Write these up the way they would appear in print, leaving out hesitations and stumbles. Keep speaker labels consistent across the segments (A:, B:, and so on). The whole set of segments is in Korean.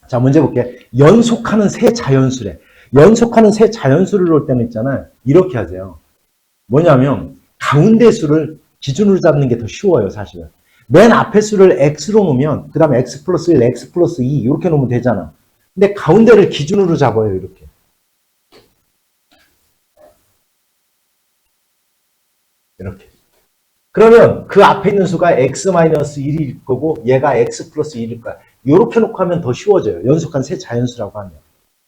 A: 자, 문제 볼게. 연속하는 세 자연수래. 연속하는 세 자연수를 놓을 때는 있잖아요. 이렇게 하세요. 뭐냐면 가운데 수를 기준으로 잡는 게 더 쉬워요, 사실은. 맨 앞에 수를 x로 놓으면 그 다음에 x 플러스 1, x 플러스 2 이렇게 놓으면 되잖아. 근데 가운데를 기준으로 잡아요, 이렇게. 이렇게. 그러면 그 앞에 있는 수가 x-1일 거고 얘가 x 플러스 1일 거야. 이렇게 놓고 하면 더 쉬워져요. 연속한 세 자연수라고 하면.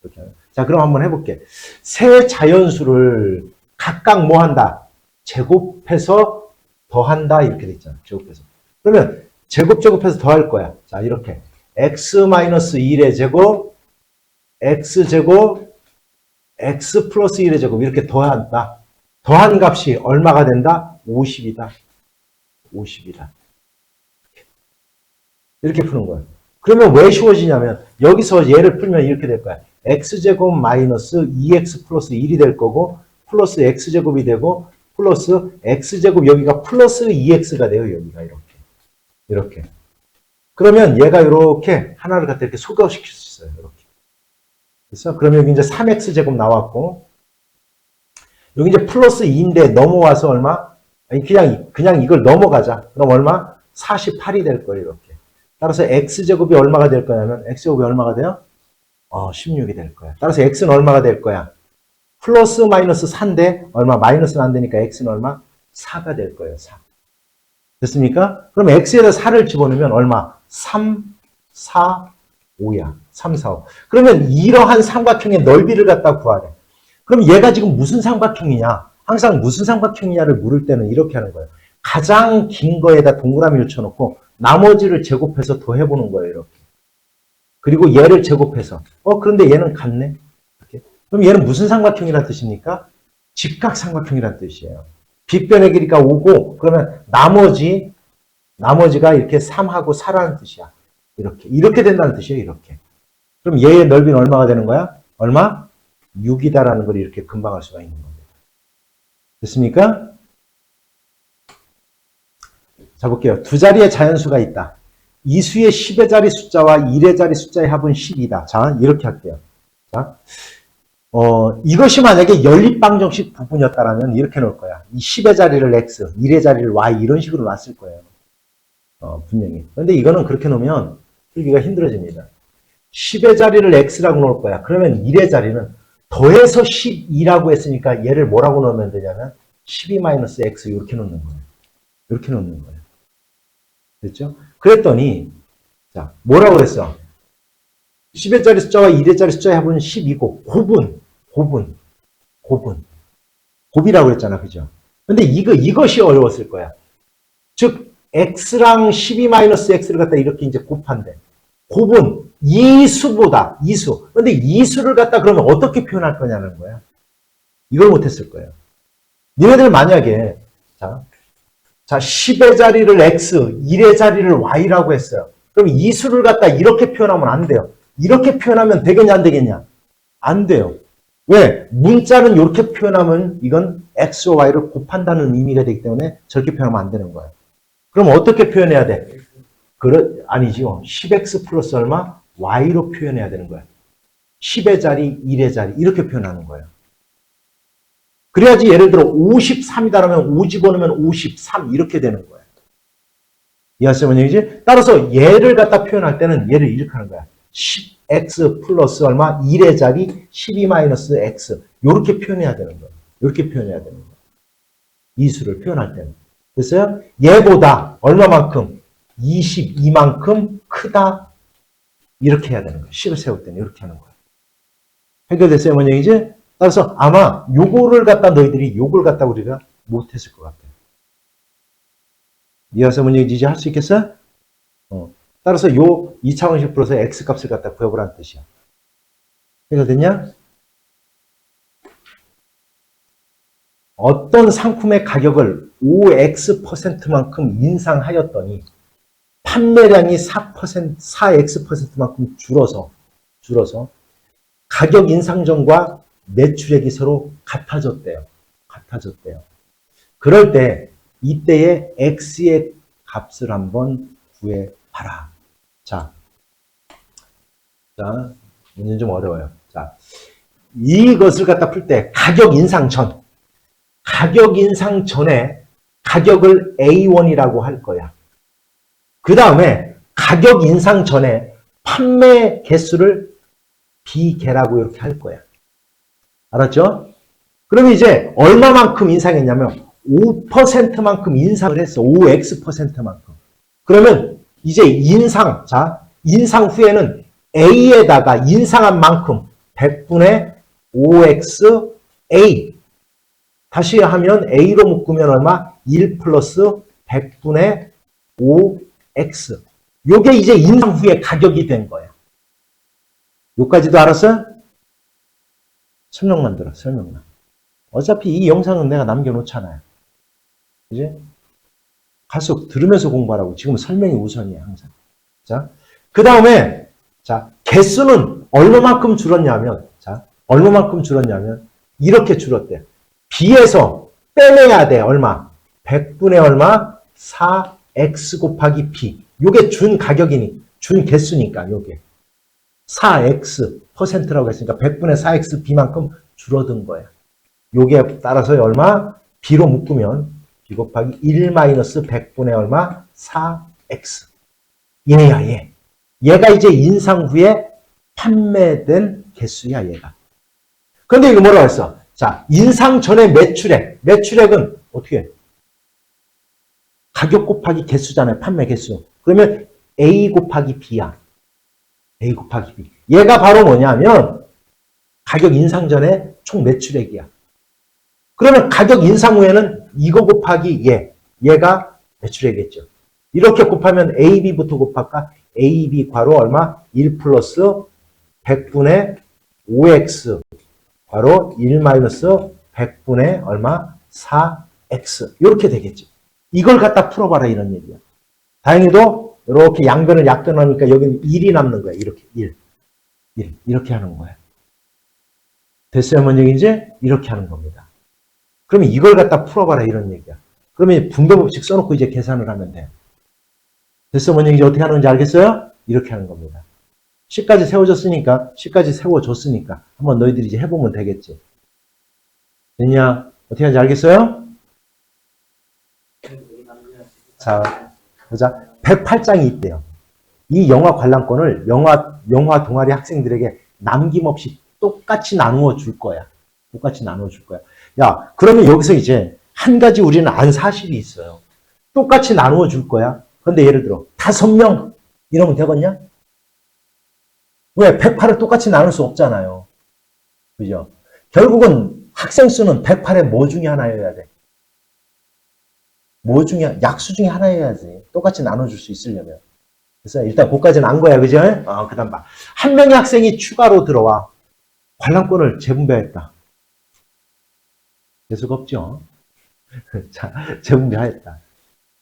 A: 이렇게. 자, 그럼 한번 해볼게. 세 자연수를 각각 뭐 한다? 제곱해서 더한다. 이렇게 돼 있잖아. 제곱해서. 그러면 제곱해서 더할 거야. 자, 이렇게. x-1의 제곱, x제곱, x 플러스 1의 제곱 이렇게 더한다. 더한 값이 얼마가 된다? 50이다. 50이다. 이렇게 푸는 거예요. 그러면 왜 쉬워지냐면 여기서 얘를 풀면 이렇게 될 거야. x제곱 마이너스 2x 플러스 1이 될 거고 플러스 x제곱이 되고 플러스 x제곱 여기가 플러스 2x가 돼요. 여기가 이렇게. 이렇게. 그러면 얘가 이렇게 하나를 갖다 이렇게 소각시킬 수 있어요. 이렇게. 그래서 그러면 여기 이제 3x제곱 나왔고 여기 이제 플러스 2인데 넘어와서 얼마? 아니 그냥 이걸 넘어가자. 그럼 얼마? 48이 될 거예요. 이렇게. 따라서 x제곱이 얼마가 될 거냐면 x제곱이 얼마가 돼요? 16이 될 거야. 따라서 x는 얼마가 될 거야? 플러스 마이너스 4인데 얼마? 마이너스는 안 되니까 x는 얼마? 4가 될 거예요. 4. 됐습니까? 그럼 x에다 4를 집어넣으면 얼마? 3, 4, 5야. 3, 4, 5. 그러면 이러한 삼각형의 넓이를 갖다 구하래. 그럼 얘가 지금 무슨 삼각형이냐? 항상 무슨 삼각형이냐를 물을 때는 이렇게 하는 거예요. 가장 긴 거에다 동그라미를 쳐놓고 나머지를 제곱해서 더해보는 거예요. 이렇게. 그리고 얘를 제곱해서 그런데 얘는 같네. 이렇게. 그럼 얘는 무슨 삼각형이라는 뜻입니까? 직각삼각형이라는 뜻이에요. 빗변의 길이가 5고 그러면 나머지가 이렇게 3하고 4라는 뜻이야. 이렇게 된다는 뜻이에요. 이렇게. 그럼 얘의 넓이는 얼마가 되는 거야? 얼마? 6이다라는 걸 이렇게 금방 알 수가 있는 겁니다. 됐습니까? 자, 볼게요. 두 자리의 자연수가 있다. 이 수의 10의 자리 숫자와 1의 자리 숫자의 합은 10이다. 자, 이렇게 할게요. 자, 이것이 만약에 연립방정식 부분이었다면 이렇게 놓을 거야. 이 10의 자리를 x, 1의 자리를 y 이런 식으로 놨을 거예요. 분명히. 그런데 이거는 그렇게 놓으면 풀기가 힘들어집니다. 10의 자리를 x라고 놓을 거야. 그러면 1의 자리는 더해서 12라고 했으니까 얘를 뭐라고 넣으면 되냐면 12-x 이렇게 놓는 거예요. 이렇게 놓는 거예요. 됐죠? 그랬더니 자, 뭐라고 그랬어? 10의 자리 숫자와 1의 자리 숫자의 합은 10이고 곱이라고 그랬잖아. 그죠? 근데 이것이 어려웠을 거야. 즉 x랑 12-x를 갖다 이렇게 이제 곱한대. 곱은 이 수보다 이수. 근데 이 수를 갖다 그러면 어떻게 표현할 거냐는 거야. 이걸 못했을 거예요. 니네들 만약에 자 10의 자리를 x, 1의 자리를 y라고 했어요. 그럼 이 수를 갖다 이렇게 표현하면 안 돼요. 이렇게 표현하면 되겠냐 안 되겠냐? 안 돼요. 왜? 문자는 이렇게 표현하면 이건 x와 y를 곱한다는 의미가 되기 때문에 저렇게 표현하면 안 되는 거예요. 그럼 어떻게 표현해야 돼? 아니지요. 10x 플러스 얼마? y로 표현해야 되는 거야. 10의 자리, 1의 자리 이렇게 표현하는 거예요. 그래야지 예를 들어 53이다라면 5 집어넣으면 53 이렇게 되는 거예요. 이해하시죠? 뭔 얘기지? 따라서 얘를 갖다 표현할 때는 얘를 이렇게 하는 거야. 10x 플러스 얼마? 1의 자리 12-x 이렇게 표현해야 되는 거예요. 이렇게 표현해야 되는 거예요. 이 수를 표현할 때는. 됐어요? 얘보다 얼마만큼? 22만큼 크다. 이렇게 해야 되는 거예요. 식을 세울 때는 이렇게 하는 거예요. 해결됐어요? 뭔 얘기지? 따라서 아마 요거를 갖다 너희들이 요걸 갖다 우리가 못했을 것 같아요. 이해해서 뭔 얘기지? 이제 할 수 있겠어? 따라서 요 2차원식 풀어서 x값을 갖다 구해보라는 뜻이야. 해결됐냐? 어떤 상품의 가격을 5x%만큼 인상하였더니 판매량이 4x%만큼 줄어서 가격 인상 전과 매출액이 서로 같아졌대요. 그럴 때 이때의 x의 값을 한번 구해봐라. 자, 자, 문제는 좀 어려워요. 자, 이것을 갖다 풀 때 가격 인상 전에 가격을 A1이라고 할 거야. 그 다음에 가격 인상 전에 판매 개수를 B개라고 이렇게 할 거야. 알았죠? 그러면 이제 얼마만큼 인상했냐면 5%만큼 인상을 했어. 5X%만큼. 그러면 이제 인상 후에는 A에다가 인상한 만큼 100분의 5X A. 다시 하면 A로 묶으면 얼마? 1 플러스 100분의 5X. 요게 이제 인상 후에 가격이 된 거야. 요까지도 알았어요? 설명만 들어, 설명만. 어차피 이 영상은 내가 남겨놓잖아요. 그지? 가서 들으면서 공부하라고. 지금 설명이 우선이야, 항상. 자, 그 다음에, 자, 개수는 얼마만큼 줄었냐면, 이렇게 줄었대. B에서 빼내야 돼, 얼마? 100분의 얼마? 4X 곱하기 B. 요게 준 가격이니, 준 개수니까, 요게. 4X%라고 했으니까 100분의 4X B만큼 줄어든 거야. 요게 따라서 얼마? B로 묶으면 B 곱하기 1 마이너스 100분의 얼마? 4X. 얘야, 얘. 얘가 이제 인상 후에 판매된 개수야, 얘가. 그런데 이거 뭐라고 했어? 자, 인상 전에 매출액. 매출액은 어떻게 해? 가격 곱하기 개수잖아요. 판매 개수. 그러면 A 곱하기 B야. A 곱하기 B. 얘가 바로 뭐냐면 가격 인상 전에 총 매출액이야. 그러면 가격 인상 후에는 이거 곱하기 얘가 매출액이겠죠. 이렇게 곱하면 AB부터 곱할까? AB 괄호 얼마? 1 플러스 100분의 5X 괄호 1 마이너스 100분의 얼마? 4X. 이렇게 되겠죠. 이걸 갖다 풀어봐라 이런 얘기야. 다행히도 이렇게 양변을 약변하니까 여기는 1이 남는 거야. 이렇게 1. 이렇게 하는 거야. 됐어요, 뭔 얘기인지? 이렇게 하는 겁니다. 그러면 이걸 갖다 풀어봐라 이런 얘기야. 그러면 분배법칙 써놓고 이제 계산을 하면 돼요. 됐어, 뭔 얘기인지 어떻게 하는지 알겠어요? 이렇게 하는 겁니다. C까지 세워줬으니까 한번 너희들이 이제 해보면 되겠지. 됐냐? 어떻게 하는지 알겠어요? 자, 보자. 108장이 있대요. 이 영화 관람권을 영화 동아리 학생들에게 남김없이 똑같이 나누어 줄 거야. 야, 그러면 여기서 이제 한 가지 우리는 안 사실이 있어요. 똑같이 나누어 줄 거야. 그런데 예를 들어 5명 이러면 되겠냐? 왜? 108을 똑같이 나눌 수 없잖아요. 그죠? 결국은 학생 수는 108의 뭐 중에 하나여야 돼? 약수 중에 하나여야지. 똑같이 나눠줄 수 있으려면. 그래서 일단 그까지는 안 거야. 그죠? 그 다음 봐. 한 명의 학생이 추가로 들어와. 관람권을 재분배했다. 재수가 없죠? 자, 재분배했다.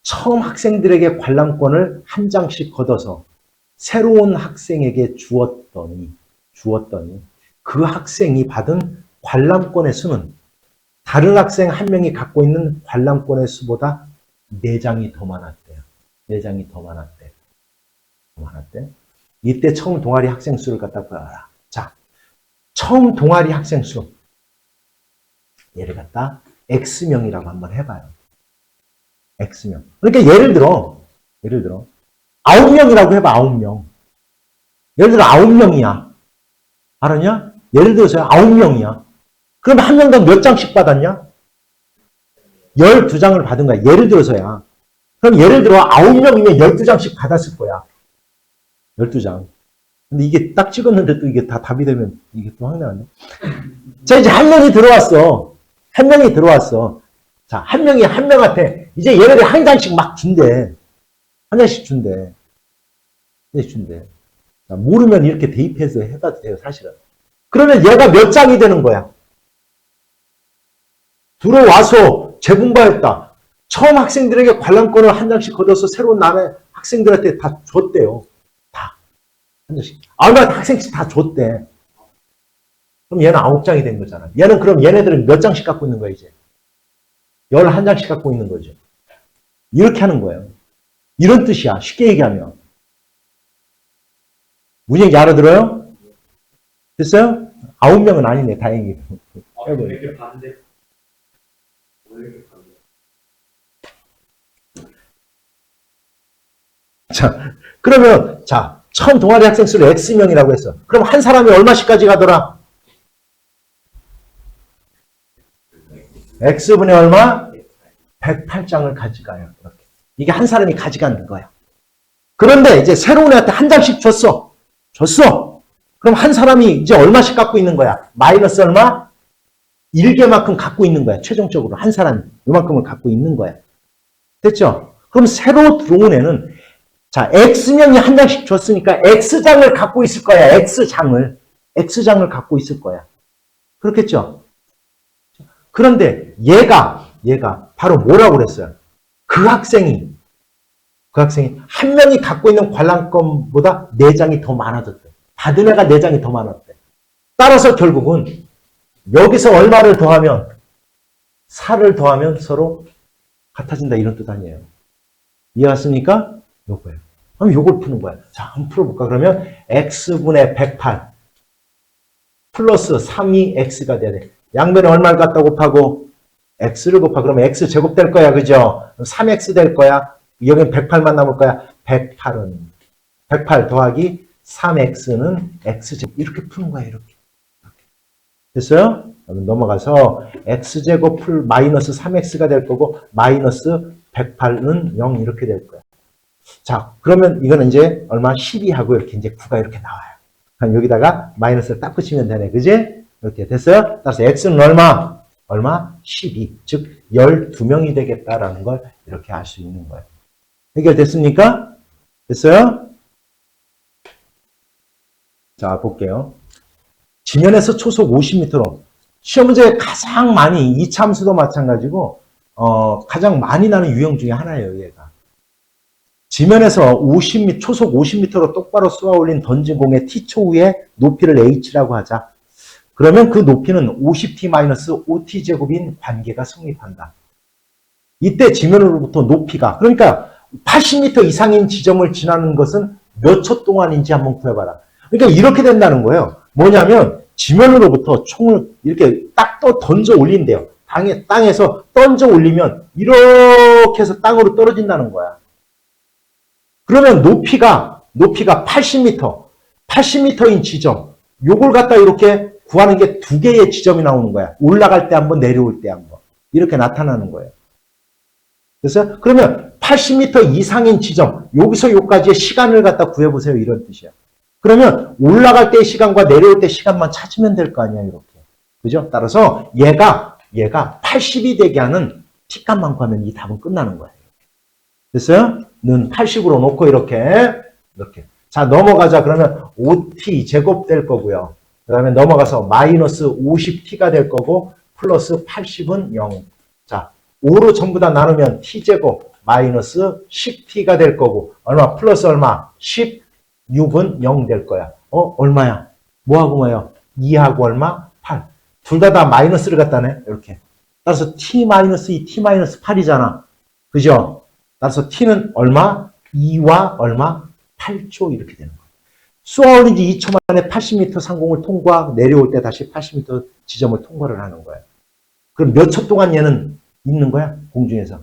A: 처음 학생들에게 관람권을 한 장씩 걷어서 새로운 학생에게 주었더니 그 학생이 받은 관람권의 수는 다른 학생 한 명이 갖고 있는 관람권의 수보다 4장이 더 많았대요. 4장이 더 많았대. 이때 처음 동아리 학생 수를 갖다 구하라. 자, 처음 동아리 학생 수. 얘를 갖다 X명이라고 한번 해봐요. X명. 그러니까 예를 들어 9명이라고 해봐. 9명. 예를 들어 9명이야. 알았냐? 예를 들어서 9명이야. 그럼 한 명당 몇 장씩 받았냐? 12장을 받은 거야. 예를 들어서야. 그럼 예를 들어 9명이면 12장씩 받았을 거야. 12장. 근데 이게 딱 찍었는데 또 이게 다 답이 되면 이게 또 황당한데. 자, 이제 한 명이 들어왔어. 자, 한 명이 한 명한테 이제 얘네들이 한 장씩 막 준대. 한 장씩 준대. 자, 모르면 이렇게 대입해서 해봐도 돼요, 사실은. 그러면 얘가 몇 장이 되는 거야? 들어와서 재분배했다. 처음 학생들에게 관람권을 한 장씩 걷어서 새로운 남의 학생들한테 다 줬대요. 다. 한 장씩. 학생씩 다 줬대. 그럼 얘는 9장이 된 거잖아. 그럼 얘네들은 몇 장씩 갖고 있는 거야, 이제? 11장씩 갖고 있는 거죠. 이렇게 하는 거예요. 이런 뜻이야. 쉽게 얘기하면. 무슨 얘기 알아들어요? 됐어요? 9명은 아니네, 다행히.
B: 왜 이렇게 반대? 왜 이렇게 반대?
A: 자, 그러면, 자, 처음 동아리 학생 수를 X명이라고 했어. 그럼 한 사람이 얼마씩까지 가더라? X분의 얼마? 108장을 가져가요. 이렇게. 이게 한 사람이 가져가는 거야. 그런데 이제 새로운 애한테 한 장씩 줬어. 그럼 한 사람이 이제 얼마씩 갖고 있는 거야? 마이너스 얼마? 1개만큼 갖고 있는 거야. 최종적으로 한 사람이 이만큼을 갖고 있는 거야. 됐죠? 그럼 새로 들어온 애는 자, X명이 한 장씩 줬으니까 X장을 갖고 있을 거야. X장을 갖고 있을 거야. 그렇겠죠? 그런데 얘가 바로 뭐라고 그랬어요? 그 학생이 한 명이 갖고 있는 관람권보다 4장이 더 많아졌대. 받은 애가 4장이 더 많았대. 따라서 결국은 여기서 얼마를 더하면 4를 더하면 서로 같아진다 이런 뜻 아니에요. 이해갔습니까? 요거예요. 그럼 요걸 푸는 거야. 자, 한번 풀어볼까? 그러면 x분의 108 플러스 3이 x가 돼야 돼. 양변에 얼마를 갖다 곱하고 x를 곱하. 그러면 x 제곱 될 거야. 그죠? 3x 될 거야. 여기는 108만 남을 거야. 108 더하기 3x는 x제곱. 이렇게 푸는 거야. 이렇게. 됐어요? 넘어가서 x제곱 풀 마이너스 3x가 될 거고 마이너스 108은 0 이렇게 될 거야. 자, 그러면 이거는 이제 얼마? 12하고 이렇게 이제 9가 이렇게 나와요. 그럼 여기다가 마이너스를 딱 붙이면 되네. 그지? 이렇게 됐어요? 따라서 x는 얼마? 12. 즉 12명이 되겠다라는 걸 이렇게 알 수 있는 거예요. 해결됐습니까? 됐어요? 자, 볼게요. 지면에서 초속 50m로 시험 문제에 가장 많이 이차 함수도 마찬가지고 가장 많이 나는 유형 중에 하나예요. 얘가. 지면에서 50m, 초속 50m로 똑바로 쏘아 올린 던진 공의 t초후의 높이를 h라고 하자. 그러면 그 높이는 50t-5t제곱인 관계가 성립한다. 이때 지면으로부터 높이가, 그러니까 80m 이상인 지점을 지나는 것은 몇 초 동안인지 한번 구해봐라. 그러니까 이렇게 된다는 거예요. 뭐냐면 지면으로부터 총을 이렇게 딱 던져 올린대요. 땅에서 던져 올리면 이렇게 해서 땅으로 떨어진다는 거야. 그러면 높이가 80m인 지점, 요걸 갖다 이렇게 구하는 게 2개의 지점이 나오는 거야. 올라갈 때 한번, 내려올 때 한번. 이렇게 나타나는 거예요. 그래서 그러면 80m 이상인 지점, 여기서 여기까지의 시간을 갖다 구해보세요. 이런 뜻이야. 그러면 올라갈 때의 시간과 내려올 때 시간만 찾으면 될 거 아니야. 이렇게. 그죠? 따라서 얘가 80이 되게 하는 t값만 구하면 이 답은 끝나는 거예요. 됐어요? 는 80으로 놓고 이렇게. 자, 넘어가자. 그러면 5t 제곱 될 거고요. 그 다음에 넘어가서 마이너스 50t가 될 거고 플러스 80은 0. 자, 5로 전부 다 나누면 t제곱 마이너스 10t가 될 거고 얼마? 플러스 얼마? 16은 0 될 거야. 얼마야? 뭐하고 뭐예요? 2하고 얼마? 8. 둘 다 마이너스를 갖다 내. 이렇게. 따라서 t-2, t-8이잖아. 그죠? 따라서 t는 얼마? 2와 얼마? 8초 이렇게 되는 거예요. 쏘아 올린 지 2초 만에 80m 상공을 통과, 내려올 때 다시 80m 지점을 통과를 하는 거예요. 그럼 몇 초 동안 얘는 있는 거야? 공중에서.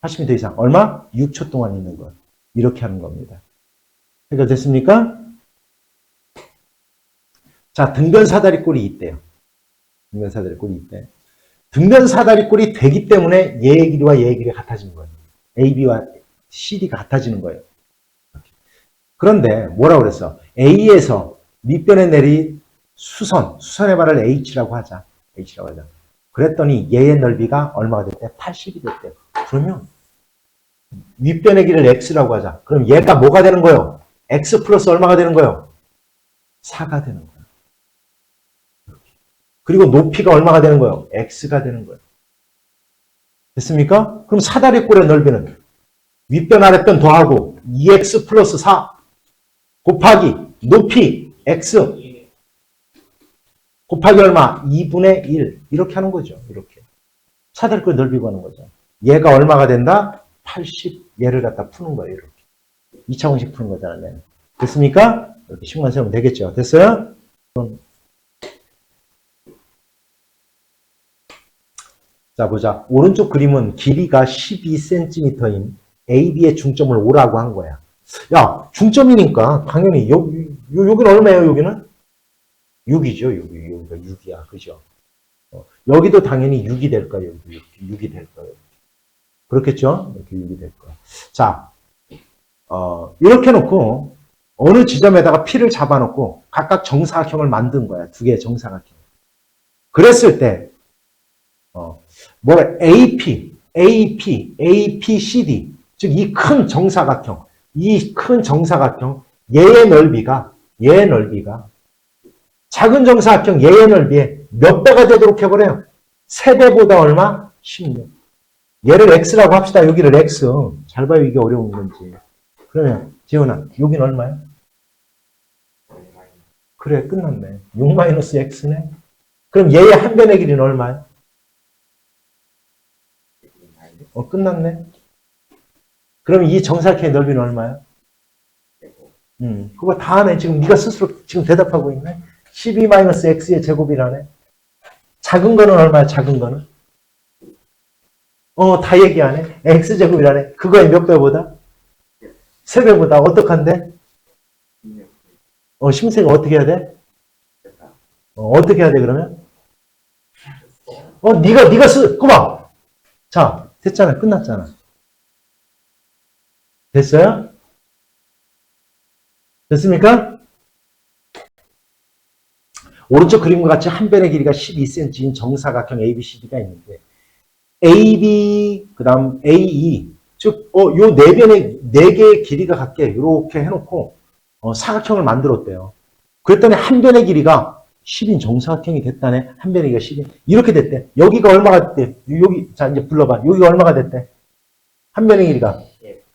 A: 80m 이상. 얼마? 6초 동안 있는 거예요. 이렇게 하는 겁니다. 해결됐습니까? 자, 등변사다리꼴이 있대요. 등변사다리꼴이 있대. 등변사다리꼴이 되기 때문에 얘의 길이와 얘의 길이가 같아지는 거예요. AB와 CD가 같아지는 거예요. 그런데 뭐라고 그랬어? A에서 밑변에 내린 수선의 발을 H라고 하자. 그랬더니 얘의 넓이가 얼마가 됐대? 80이 됐대. 그러면 윗변의 길을 X라고 하자. 그럼 얘가 뭐가 되는 거예요? X 플러스 얼마가 되는 거예요? 4가 되는 거예요. 그리고 높이가 얼마가 되는 거예요? X가 되는 거예요. 됐습니까? 그럼 사다리꼴의 넓이는 윗변 아랫변 더하고 2x 플러스 4 곱하기 높이 x 곱하기 얼마? 2분의 1 이렇게 하는 거죠. 이렇게. 사다리꼴 넓이 구하는 거죠. 얘가 얼마가 된다? 80 얘를 갖다 푸는 거예요. 이렇게. 2차원식 푸는 거잖아요. 됐습니까? 이렇게 식만 세우면 되겠죠. 됐어요? 자, 보자. 오른쪽 그림은 길이가 12cm인 AB의 중점을 O라고 한 거야. 야, 중점이니까 당연히 여기는 얼마예요, 여기는? 6이죠, 여기가 6이야. 그죠? 여기도 당연히 6이 될 거예요. 6이 될 거예요. 그렇겠죠? 이렇게 6이 될 거야. 자, 이렇게 놓고 어느 지점에다가 P를 잡아놓고 각각 정사각형을 만든 거야. 두 개의 정사각형. 그랬을 때 뭐래? AP, ABCD 즉 이 큰 정사각형 얘의 넓이가 작은 정사각형 얘의 넓이에 몇 배가 되도록 해버려요? 3배보다 얼마? 16. 얘를 X라고 합시다. 여기를 X. 잘 봐요. 이게 어려운 건지. 그러면 지훈아, 여긴 얼마야? 그래, 끝났네. 6-X네. 그럼 얘의 한 변의 길이는 얼마야? 끝났네. 그럼 이 정사각형의 넓이는 얼마야? 그거 다 하네. 지금 네가 스스로 지금 대답하고 있네. 12-x의 제곱이라네. 작은 거는 얼마야? 작은 거는? 다 얘기하네. x제곱이라네. 그거의 몇 배보다? 3배보다. 어떡한데? 심세가 어떻게 해야 돼? 어떻게 해야 돼, 그러면? 네가 그만! 자, 됐잖아. 끝났잖아. 됐어요? 됐습니까? 오른쪽 그림과 같이 한 변의 길이가 12cm인 정사각형 ABCD가 있는데 AB, 그 다음 AE 즉, 요 네 변의, 네 개의 길이가 같게 이렇게 해놓고 사각형을 만들었대요. 그랬더니 한 변의 길이가 10인 정사각형이 됐다네. 한 변의 길이가 10인. 이렇게 됐대. 여기가 얼마가 됐대? 여기, 자, 이제 불러봐. 여기가 얼마가 됐대? 한 변의 길이가.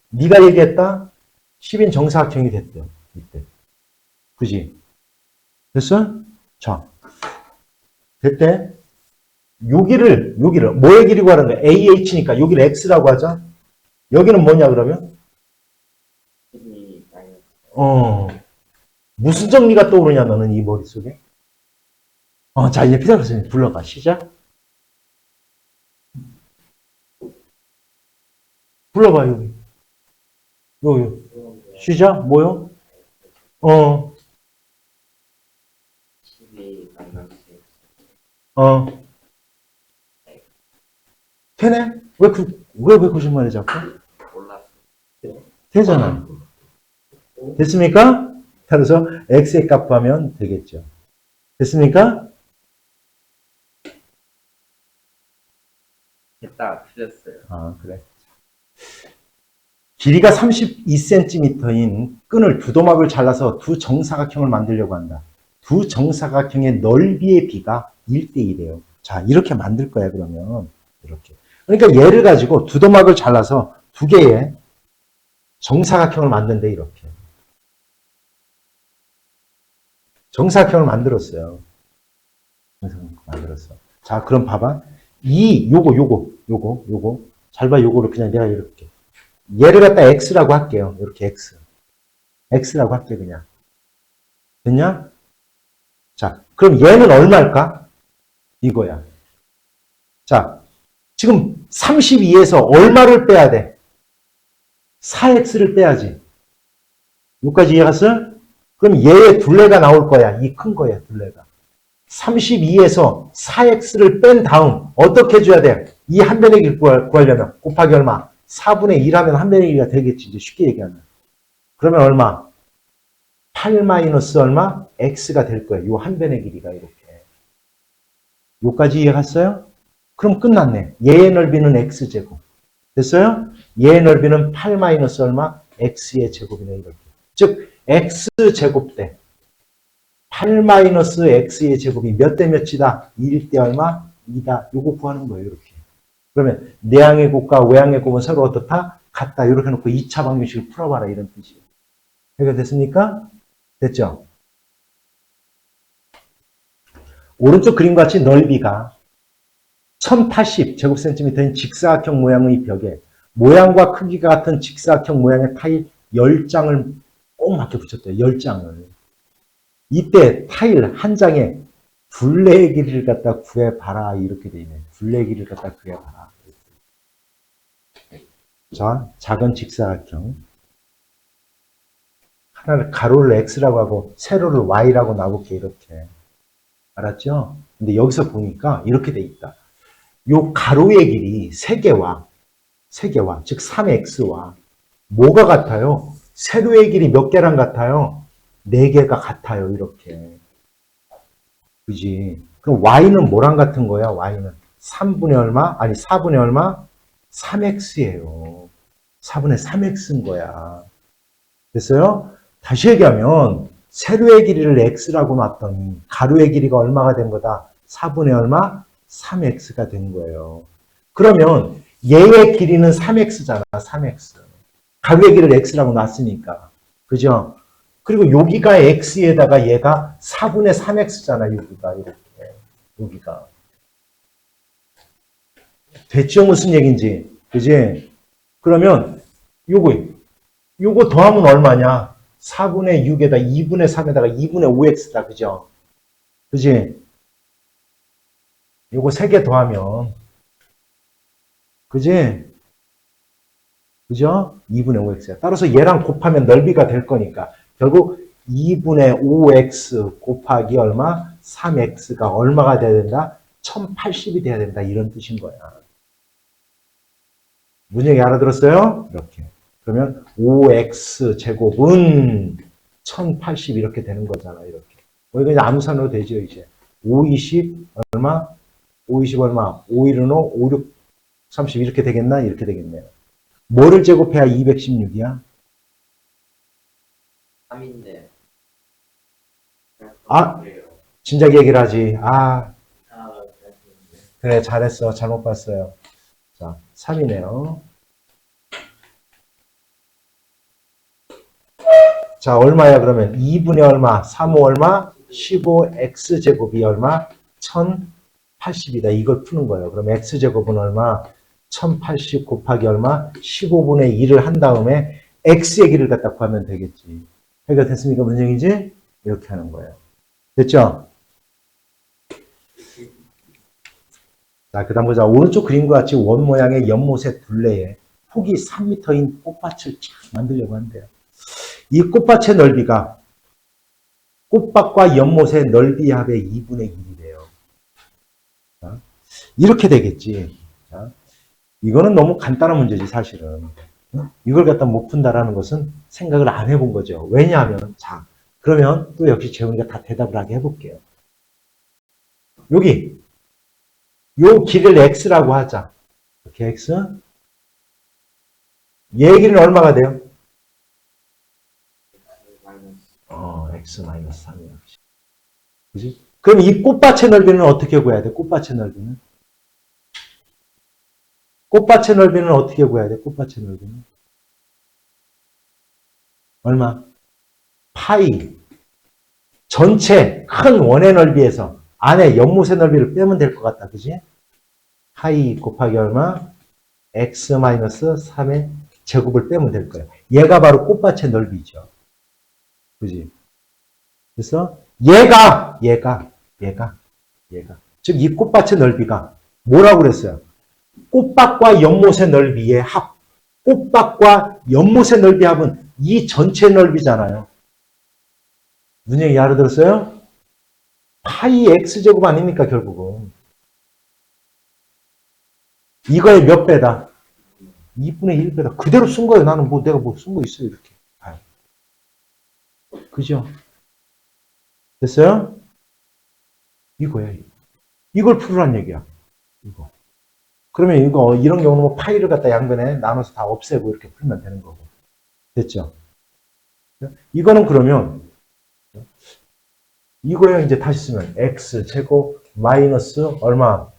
A: 네가 얘기했다? 10인 정사각형이 됐대요. 이때. 그지? 됐어? 자. 됐대? 여기를, 뭐의 길이고 하는 거야? AH니까 여기를 X라고 하자. 여기는 뭐냐, 그러면? 무슨 정리가 떠오르냐, 너는 이 머릿속에? 자, 이제 피타고라스 불러봐. 시작. 불러봐, 여기. 여기. 시작. 뭐요? 되네? 왜 거짓말해, 자꾸? 되잖아. 됐습니까? 따라서 x의 값 구하면 되겠죠. 됐습니까?
C: 됐다, 틀렸어요.
A: 그래. 길이가 32cm인 끈을 두 도막을 잘라서 두 정사각형을 만들려고 한다. 두 정사각형의 넓이의 비가 1대1이에요. 자, 이렇게 만들 거야, 그러면. 이렇게. 그러니까 얘를 가지고 두 도막을 잘라서 두 개의 정사각형을 만든대, 이렇게. 정사각형을 만들었어요. 만들었어. 자, 그럼 봐봐. 요거. 잘 봐, 요거를 그냥 내가 이렇게. 얘를 갖다 X라고 할게요. 이렇게 X. X라고 할게, 그냥. 됐냐? 자, 그럼 얘는 얼마일까? 이거야. 자, 지금 32에서 얼마를 빼야 돼? 4X를 빼야지. 여기까지 이해갔어? 그럼 얘의 둘레가 나올 거야. 이 큰 거야, 둘레가. 32에서 4X를 뺀 다음 어떻게 해줘야 돼? 이 한 변의 길이 구하려면 곱하기 얼마? 4분의 1 하면 한 변의 길이가 되겠지. 이제 쉽게 얘기하면. 그러면 얼마? 8 마이너스 얼마? X가 될 거예요. 요 한 변의 길이가 이렇게. 요까지 이해갔어요? 그럼 끝났네. 얘의 넓이는 X제곱. 됐어요? 얘의 넓이는 8 마이너스 얼마? X의 제곱이네. 이렇게. 즉, X제곱 대 8 마이너스 X의 제곱이 몇 대 몇이다? 1대 얼마? 2다. 요거 구하는 거예요. 이렇게. 그러면 내항의 곱과 외항의 곱은 서로 어떻다? 같다. 이렇게 놓고 2차 방정식을 풀어봐라. 이런 뜻이에요. 해결됐습니까? 됐죠? 오른쪽 그림과 같이 넓이가 1080 제곱센티미터인 직사각형 모양의 벽에 모양과 크기가 같은 직사각형 모양의 타일 10장을 꼭 맞게 붙였대요. 10장을. 이때 타일 한 장에 둘레의 길이를 갖다 구해봐라. 이렇게 돼 있네. 둘레의 길이를 갖다 구해봐라. 자, 작은 직사각형. 하나를 가로를 x라고 하고 세로를 y라고 놔볼게. 이렇게. 알았죠? 근데 여기서 보니까 이렇게 돼 있다. 요 가로의 길이 3개와 즉 3x와 뭐가 같아요? 세로의 길이 몇 개랑 같아요? 4개가 같아요. 이렇게. 그지? 그럼 y는 뭐랑 같은 거야? y는 3분의 얼마? 아니 4분의 얼마? 3x예요. 4분의 3x인 거야. 됐어요? 다시 얘기하면 세로의 길이를 x라고 놨더니 가로의 길이가 얼마가 된 거다? 4분의 얼마? 3x가 된 거예요. 그러면 얘의 길이는 3x잖아. 3x. 가로의 길이를 x라고 놨으니까. 그죠? 그리고 여기가 x에다가 얘가 4분의 3x잖아. 여기가 이렇게. 여기가. 됐죠? 무슨 얘기인지. 그지? 그러면 요거 더하면 얼마냐? 4분의 6에다 2분의 3에다가 2분의 5x다. 그죠? 그지? 요거 3개 더하면 그지? 그죠? 2분의 5x야. 따라서 얘랑 곱하면 넓이가 될 거니까 결국 2분의 5x 곱하기 얼마? 3x가 얼마가 돼야 된다? 1080이 돼야 된다. 이런 뜻인 거야. 문제기 알아들었어요? 이렇게. 그러면 5x 제곱은 1080 이렇게 되는 거잖아. 이렇게. 이거 그냥 아무 산으로 되죠. 이제 5, 20 얼마? 5, 20 얼마? 5, 1, 5, 5, 6, 30 이렇게 되겠나? 이렇게 되겠네요. 뭐를 제곱해야 216이야?
C: 3인데.
A: 아, 진작 얘기를 하지. 그래, 잘했어. 잘못 봤어요. 자, 3이네요. 자, 얼마야, 그러면? 2분의 얼마? 3호 얼마? 15x제곱이 얼마? 1080이다. 이걸 푸는 거예요. 그럼 x제곱은 얼마? 1080 곱하기 얼마? 15분의 1을 한 다음에 x의 길을 갖다 구하면 되겠지. 해결됐습니까? 무슨 얘기지? 이렇게 하는 거예요. 됐죠? 자, 그 다음 보자. 오른쪽 그림과 같이 원 모양의 연못의 둘레에 폭이 3m인 꽃밭을 쫙 만들려고 한대요. 이 꽃밭의 넓이가 꽃밭과 연못의 넓이 합의 2분의 1이래요. 자, 이렇게 되겠지. 자, 이거는 너무 간단한 문제지, 사실은. 이걸 갖다 못 푼다라는 것은 생각을 안 해본 거죠. 왜냐하면, 자, 그러면 또 역시 재훈이가 다 대답을 하게 해볼게요. 여기, 요 길을 x라고 하자. 이렇게 x. 얘 길이는 얼마가 돼요? x 마이너스 3이야. 그지? 그럼 이 꽃밭의 넓이는 어떻게 구해야 돼? 꽃밭의 넓이는? 꽃밭의 넓이는 어떻게 구해야 돼? 꽃밭의 넓이는? 얼마? 파이. 전체 큰 원의 넓이에서 안에 연못의 넓이를 빼면 될 것 같다. 그지? 파이 곱하기 얼마? x 마이너스 3의 제곱을 빼면 될 거예요. 얘가 바로 꽃밭의 넓이죠. 그지? 그래서 얘가 즉 이 꽃밭의 넓이가 뭐라고 그랬어요? 꽃밭과 연못의 넓이의 합. 꽃밭과 연못의 넓이 합은 이 전체 넓이잖아요. 무슨 얘기 알아들었어요? 파이 x제곱 아닙니까, 결국은. 이거의 몇 배다? 2분의 1배다. 그대로 쓴 거예요. 나는 내가 뭐 쓴 거 있어요, 이렇게. 그죠? 됐어요? 이거야. 이걸 풀으란 얘기야. 이거. 그러면 이런 경우는 뭐 파이를 갖다 양변에 나눠서 다 없애고 이렇게 풀면 되는 거고. 됐죠? 이거는 그러면, 이거에 이제 다시 쓰면 x 제곱 마이너스 얼마?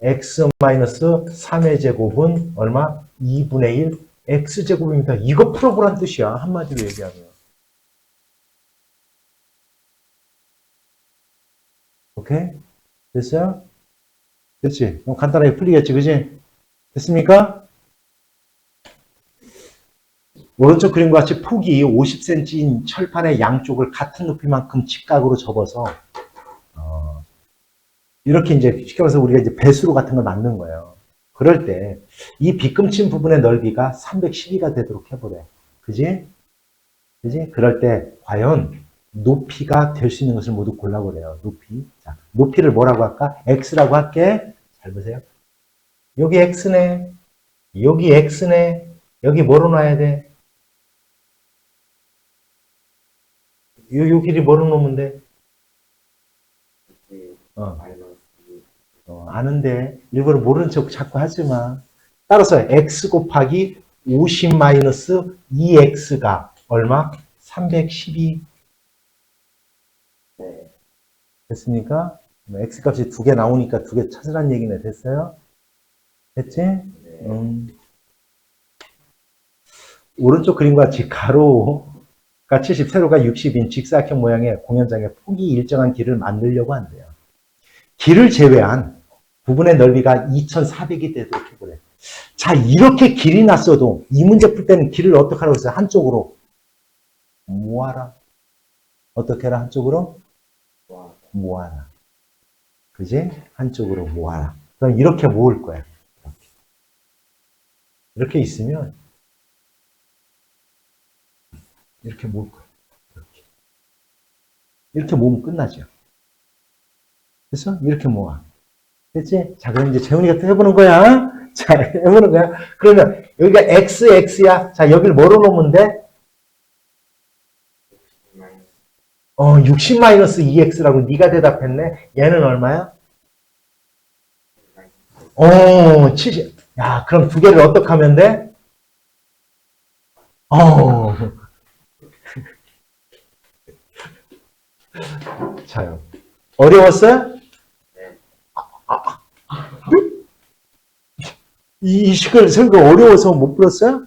A: x 마이너스 3의 제곱은 얼마? 2분의 1 x 제곱입니다. 이거 풀어보란 뜻이야. 한마디로 얘기하면. 오케이? 됐어요? 됐지? 그럼 간단하게 풀리겠지, 그지? 됐습니까? 오른쪽 그림과 같이 폭이 50cm인 철판의 양쪽을 같은 높이만큼 직각으로 접어서 이렇게 이제 쉽게 말해서 우리가 이제 배수로 같은 걸 만든 거예요. 그럴 때 이 빗금친 부분의 넓이가 312가 되도록 해보래. 그지? 그지? 그럴 때 과연 높이가 될 수 있는 것을 모두 골라보래요. 높이. 자, 높이를 뭐라고 할까? X라고 할게. 잘 보세요. 여기 X네. 여기 X네. 여기 뭐로 놔야 돼? 요 길이 뭐로 놓으면 돼? 아는데 일부러 모르는 척 자꾸 하지 마. 따라서 x 곱하기 50 마이너스 2x가 얼마? 312. 됐습니까? x 값이 두 개 나오니까 두 개 찾으란 얘기네. 됐어요? 됐지? 오른쪽 그림과 같이 가로가 70, 세로가 60인 직사각형 모양의 공연장에 폭이 일정한 길을 만들려고 한대요. 길을 제외한 부분의 넓이가 2400이 되도록 해보래. 자, 이렇게 길이 났어도 이 문제 풀 때는 길을 어떻게 하라고 했어요? 한쪽으로 모아라. 어떻게 해라? 한쪽으로 모아라. 그지? 한쪽으로 모아라. 그럼 이렇게 모을 거야. 이렇게 있으면 이렇게 모을 거야. 이렇게 모으면 끝나죠. 그래서 이렇게 모아. 됐지? 자, 그럼 이제 재훈이가 또 해보는 거야. 자, 해보는 거야. 그러면 여기가 x, x야. 자, 여기를 뭐로 놓으면 돼? 60-2x라고 네가 대답했네. 얘는 얼마야? 70. 야, 그럼 두 개를 어떻게 하면 돼? 자요. 어려웠어요? 이 식을 어려워서 못 풀었어요?